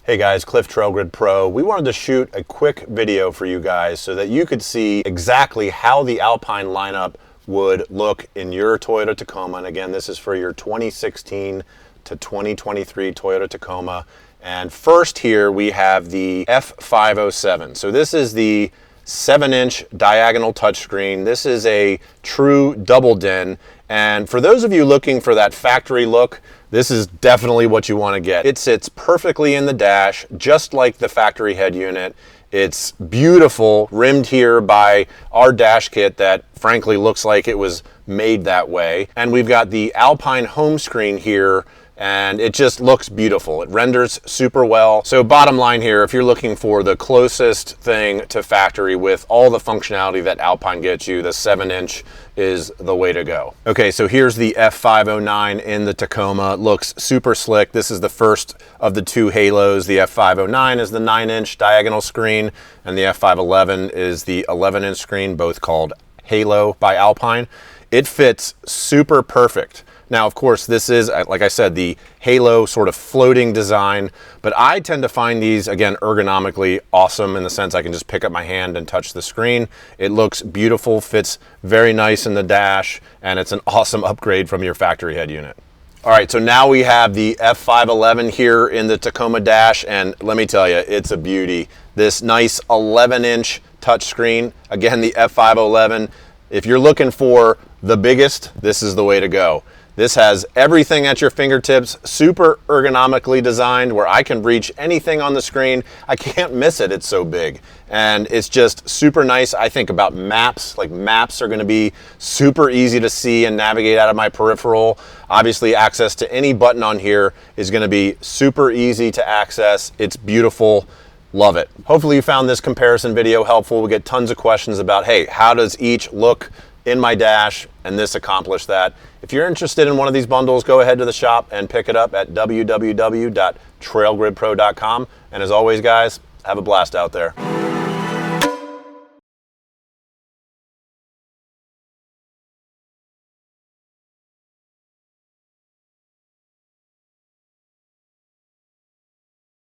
Hey guys, Cliff Trailgrid Pro. We wanted to shoot a quick video for you guys so that you could see exactly how the Alpine lineup would look in your Toyota Tacoma. And again, this is for your 2016 to 2023 Toyota Tacoma. And first here we have the F507. So this is the 7-inch diagonal touchscreen. This is a true double din. And for those of you looking for that factory look, this is definitely what you want to get. It sits perfectly in the dash, just like the factory head unit. It's beautiful, rimmed here by our dash kit that frankly looks like it was made that way. And we've got the Alpine home screen here, and it just looks beautiful. It renders super well. So bottom line here, if you're looking for the closest thing to factory with all the functionality that Alpine gets you, the 7-inch is the way to go. Okay, so here's the F509 in the Tacoma. It looks super slick. This is the first of the two halos. The F509 is the 9-inch diagonal screen, and the F511 is the 11-inch screen, both called Halo by Alpine. It fits super perfect. Now, of course, this is, like I said, the Halo sort of floating design, but I tend to find these, again, ergonomically awesome in the sense I can just pick up my hand and touch the screen. It looks beautiful, fits very nice in the dash, and it's an awesome upgrade from your factory head unit. All right, so now we have the F511 here in the Tacoma dash, and let me tell you, it's a beauty. This nice 11-inch touchscreen, again, the F511. If you're looking for the biggest, this is the way to go. This has everything at your fingertips, super ergonomically designed where I can reach anything on the screen. I can't miss it, it's so big. And it's just super nice. I think about maps, like maps are gonna be super easy to see and navigate out of my peripheral. Obviously, access to any button on here is gonna be super easy to access. It's beautiful. Love it. Hopefully you found this comparison video helpful. We get tons of questions about, hey, how does each look in my dash and this accomplish that? If you're interested in one of these bundles, go ahead to the shop and pick it up at www.trailgridpro.com. And as always, guys, have a blast out there.